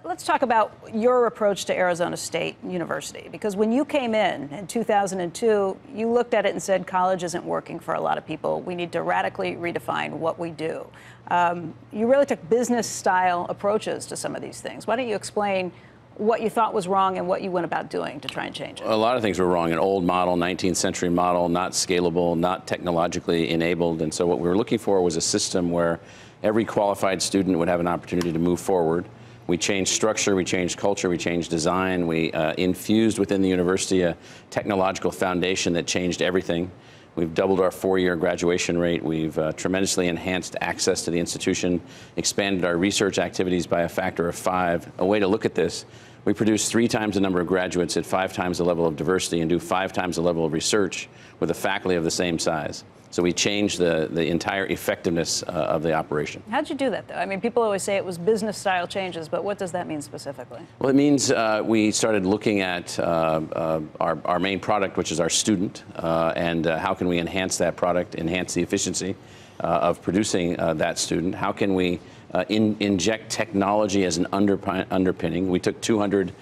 Let's talk about your approach to Arizona State University, because when you came in 2002, you looked at it and said, college isn't working for a lot of people. We need to radically redefine what we do. You really took business-style approaches to some of these things. Why don't you explain what you thought was wrong and what you went about doing to try and change it? A lot of things were wrong. An old model, 19th century model, not scalable, not technologically enabled. And so what we were looking for was a system where every qualified student would have an opportunity to move forward. We changed structure, we changed culture, we changed design. We infused within the university a technological foundation that changed everything. We've doubled our four-year graduation rate. We've tremendously enhanced access to the institution, expanded our research activities by a factor of 5. A way to look at this, we produce 3 times the number of graduates at 5 times the level of diversity and do 5 times the level of research with a faculty of the same size. So we changed the entire effectiveness of the operation. How'd you do that, though? I mean, people always say it was business-style changes, but what does that mean specifically? Well, it means we started looking at our main product, which is our student, and how can we enhance that product, enhance the efficiency of producing that student? How can we inject technology as an underpinning? We took 200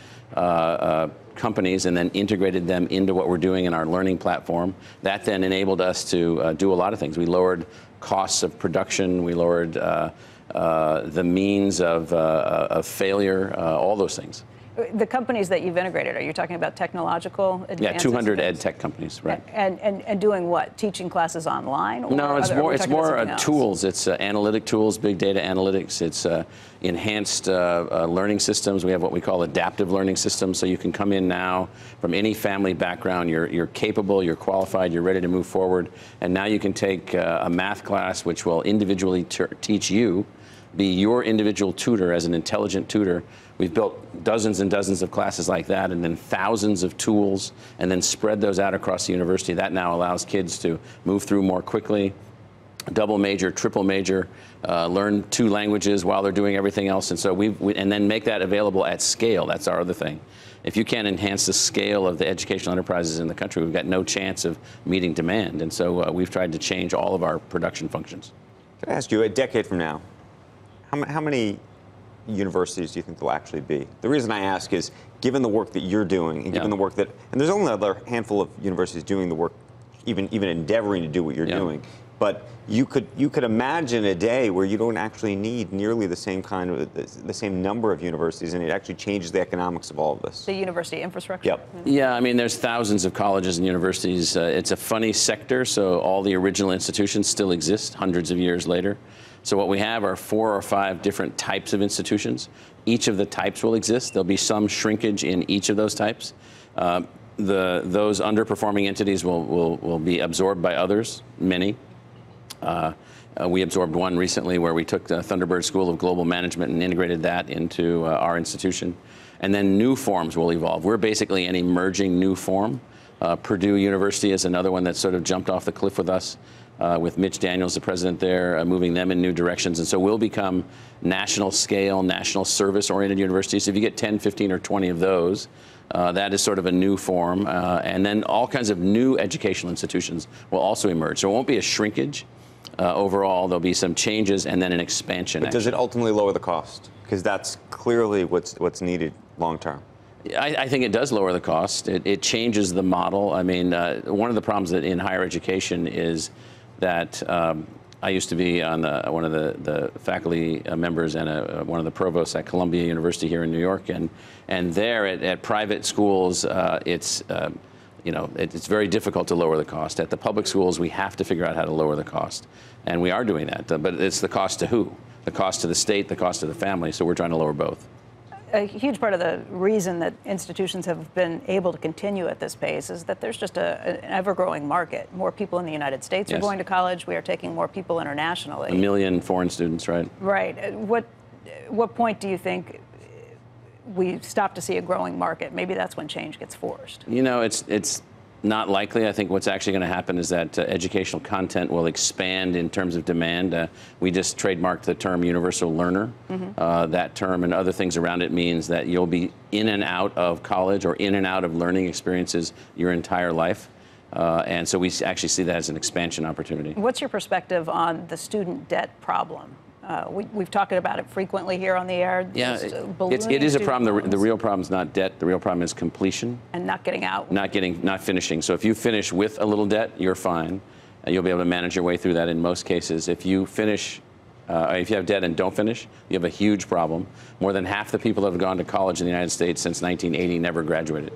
companies and then integrated them into what we're doing in our learning platform. That then enabled us to do a lot of things. We lowered costs of production. We lowered the means of failure, all those things. The companies that you've integrated, are you talking about technological advances? Yeah, 200 ed tech companies, right. And doing what? Teaching classes online? Or no, it's more tools. It's analytic tools, big data analytics. It's enhanced learning systems. We have what we call adaptive learning systems. So you can come in now from any family background. You're capable, you're qualified, you're ready to move forward. And now you can take a math class which will individually teach you, be your individual tutor as an intelligent tutor. We've built dozens and dozens of classes like that, and then thousands of tools, and then spread those out across the university. That now allows kids to move through more quickly, double major, triple major, learn 2 languages while they're doing everything else. And so and then make that available at scale. That's our other thing. If you can't enhance the scale of the educational enterprises in the country, we've got no chance of meeting demand. And so we've tried to change all of our production functions. Can I ask you, a decade from now, how many universities do you think there'll actually be? The reason I ask is, given the work that you're doing, and given the work that, and there's only another handful of universities doing the work, even endeavoring to do what you're doing, but you could imagine a day where you don't actually need nearly the same the same number of universities, and it actually changes the economics of all of this. The university infrastructure? Yep. Yeah, I mean, there's thousands of colleges and universities. It's a funny sector, so all the original institutions still exist hundreds of years later. So what we have are 4 or 5 different types of institutions. Each of the types will exist. There'll be some shrinkage in each of those types. Those underperforming entities will be absorbed by others, many. We absorbed one recently where we took the Thunderbird School of Global Management and integrated that into our institution. And then new forms will evolve. We're basically an emerging new form. Purdue University is another one that sort of jumped off the cliff with us. With Mitch Daniels, the president there, moving them in new directions. And so we'll become national scale, national service-oriented universities. If you get 10, 15, or 20 of those, that is sort of a new form. And then all kinds of new educational institutions will also emerge. So it won't be a shrinkage. Overall, there'll be some changes and then an expansion. But does it ultimately lower the cost? Because that's clearly what's needed long term. I think it does lower the cost. It changes the model. I mean, one of the problems that in higher education is that I used to be on one of the faculty members and one of the provosts at Columbia University here in New York, and there at private schools, it's very difficult to lower the cost. At the public schools, we have to figure out how to lower the cost, and we are doing that. But it's the cost to who? The cost to the state, the cost to the family. So we're trying to lower both. A huge part of the reason that institutions have been able to continue at this pace is that there's just an ever-growing market. More people in the United States are going to college. We are taking more people internationally. 1 million foreign students, right? Right. What point do you think we stop to see a growing market? Maybe that's when change gets forced. You know, it's not likely. I think what's actually going to happen is that educational content will expand in terms of demand. We just trademarked the term universal learner. That term and other things around it means that you'll be in and out of college or in and out of learning experiences your entire life. And so we actually see that as an expansion opportunity. What's your perspective on the student debt problem? We've talked about it frequently here on the air. Yeah, it is a problem. The real problem is not debt. The real problem is completion. And not getting out. Not finishing. So if you finish with a little debt, you're fine. You'll be able to manage your way through that in most cases. If you finish, if you have debt and don't finish, you have a huge problem. More than half the people that have gone to college in the United States since 1980 never graduated.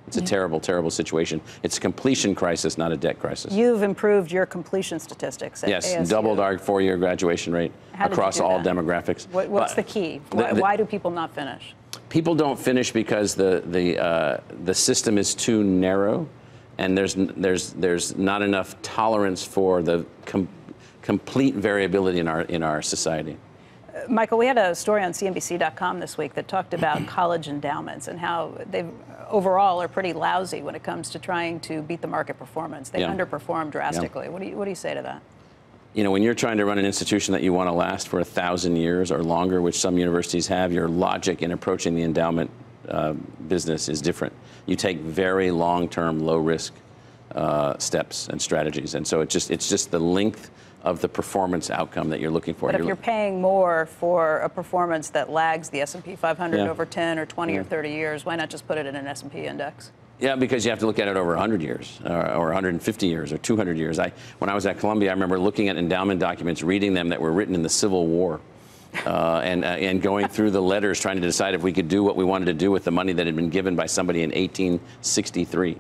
It's a terrible, terrible situation. It's a completion crisis, not a debt crisis. You've improved your completion statistics at ASU. Yes, doubled our 4-year graduation rate across all demographics. What's the key? Why do people not finish? People don't finish because the system is too narrow, and there's not enough tolerance for the complete variability in our society. Michael, we had a story on CNBC.com this week that talked about college endowments and how they overall are pretty lousy when it comes to trying to beat the market performance. They underperform drastically. What do you say to that? You know, when you're trying to run an institution that you want to last for 1,000 years or longer, which some universities have, your logic in approaching the endowment business is different. You take very long-term, low-risk steps and strategies, and so it's just the length of the performance outcome that you're looking for. But if you're paying more for a performance that lags the S&P 500 over 10 or 20 or 30 years, why not just put it in an S&P index? Yeah, because you have to look at it over 100 years or 150 years or 200 years. When I was at Columbia, I remember looking at endowment documents, reading them that were written in the Civil War, and going through the letters trying to decide if we could do what we wanted to do with the money that had been given by somebody in 1863.